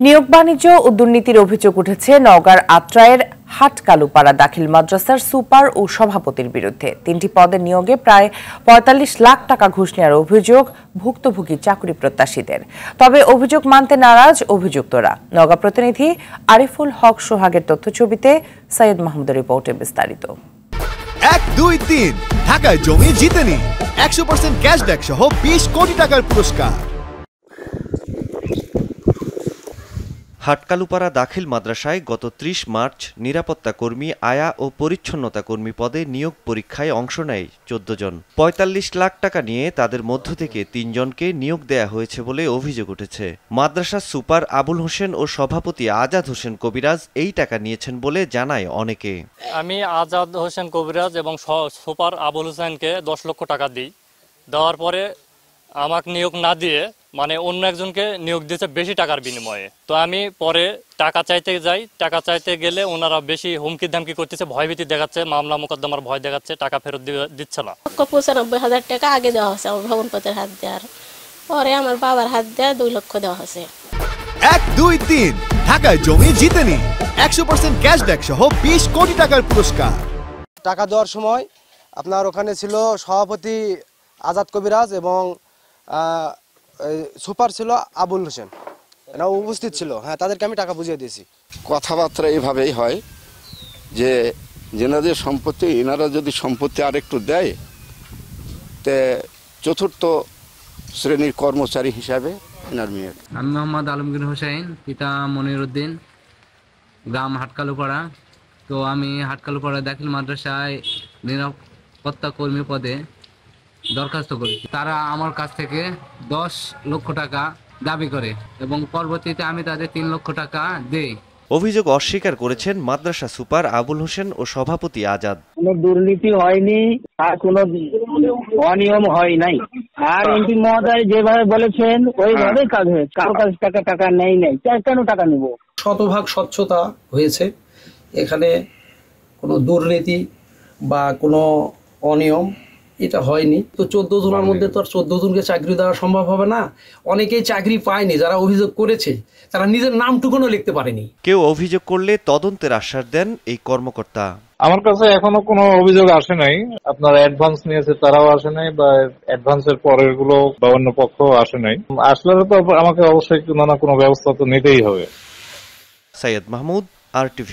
নিয়োগ বাণিজ্য ও দুর্নীতির অভিযোগ উঠেছে নওগাঁর আত্রাইয়ের হাটকালুপাড়া দাখিল মাদ্রাসার সুপার ও সভাপতির বিরুদ্ধে। 3টি পদে নিয়োগে প্রায় ৪৫ লাখ টাকা ঘুষ নেওয়ার অভিযোগ ভুক্তভোগী চাকরি প্রত্যাশীদের। তবে অভিযোগ মানতে নারাজ অভিযুক্তরা। নওগাঁ প্রতিনিধি আরিফুল হক সোহাগের তথ্যছবিতে সৈয়দ মাহমুদের রিপোর্টে বিস্তারিত। 1, 2, 3 ঢাকায় জমি জিতে নিন 100% ক্যাশব্যাক সহ 20 কোটি টাকার পুরস্কার। হাটকালুপাড়া দাখিল মাদ্রাসায় গত ৩০ মার্চ নিরাপত্তা কর্মী, আয়া ও পরিচ্ছন্নতা কর্মী পদে নিয়োগ পরীক্ষায় অংশ নেয় ১৪ জন। ৪৫ লাখ টাকা নিয়ে তাদের মধ্য থেকে ৩ জনকে নিয়োগ দেয়া হয়েছে বলে অভিযোগ উঠেছে। মাদ্রাসার সুপার আবুল হোসেন ও সভাপতি আজাদ হোসেন কবিরাজ এই টাকা নিয়েছেন বলে জানায় অনেকে। আমি আজাদ হোসেন কবিরাজ এবং সুপার আবুল হোসেনকে 10 লক্ষ টাকা দিই। দেওয়ার পরে আমাকে নিয়োগ না দিয়ে অন্য একজনকে নিয়োগ দিয়েছে বেশি টাকার বিনিময়ে। তো আমি পরে টাকা চাইতে যাই, টাকা চাইতে গেলে ওনারা বেশি হুমকি ধামকি করতেছে, ভয়ভীতি দেখাচ্ছে, মামলা মোকদ্দমার ভয় দেখাচ্ছে, টাকা ফেরত দিচ্ছে না। ৯৫,০০০ টাকা আগে দেওয়া হয়েছে আমার ভবনপতির হাত দেওয়ার পরে আমার বাবার হাত দেওয়া 2 লক্ষ দেওয়া হয়েছে। 1, 2, 3 ঢাকায় জমি জিতে নিন 100% ক্যাশব্যাক সহ 20 কোটি টাকার পুরস্কার। টাকা দেওয়ার সময় আপনার ওখানে ছিল সভাপতি আজাদ কবিরাজ এবং সুপার ছিল আবুল হোসেন, এরা উপস্থিত ছিল। হ্যাঁ, তাদেরকে আমি টাকা বুঝিয়ে দিয়েছি। কথাবার্তা এভাবেই হয় যে যেনাদের সম্পত্তি, এনারা যদি সম্পত্তি আরেকটু দেয় তে চতুর্থ শ্রেণীর কর্মচারী হিসাবে এনার মেয়ে। আমি মোহাম্মদ আলমগীর হোসেন, পিতা মনির উদ্দিন, গ্রাম হাটকালুপাড়া। তো আমি হাটকালুপাড়া দাখিল মাদ্রাসায় নিরাপত্তা কর্মী পদে দরখাস্ত করেছি। তারা আমার কাছ থেকে 10 লক্ষ টাকা দাবি করে এবং পরবর্তীতে আমি তাদের 3 লক্ষ টাকা দেই। অভিযোগ অস্বীকার করেছেন মাদ্রাসা সুপার আবুল হোসেন ও সভাপতি আজাদ। কোনো দুর্নীতি হয়নি আর কোনো অনিয়ম হয় নাই। আর এমপি মহোদয় যেভাবে বলেছেন ওইভাবে কাজ হয়েছে। কারো কাছ থেকে টাকা নেই কেন টাকা নিব? শতভাগ স্বচ্ছতা হয়েছে। এখানে কোনো দুর্নীতি বা কোনো অনিয়ম এটা হয়নি। তো 14 জনের মধ্যে তো আর 14 জনকে চাকরি দেওয়া সম্ভব হবে না। অনেকেই চাকরি পায়নি, যারা অভিযোগ করেছে তারা নিজের নামটুকুনও লিখতে পারেনি। কেউ অভিযোগ করলে তদন্তের আশ্বাস দেন এই কর্মকর্তা। আমার কাছে এখনো কোনো অভিযোগ আসে নাই। আপনারা অ্যাডভান্স নিয়েছে তারাও আসে নাই, বা অ্যাডভান্সের পরের গুলো বা অন্য পক্ষ আসে নাই। আসলে তো আমাকে অবশ্যই কোনো না কোনো ব্যবস্থা তো নিতেই হবে। সৈয়দ মাহমুদ, RTV।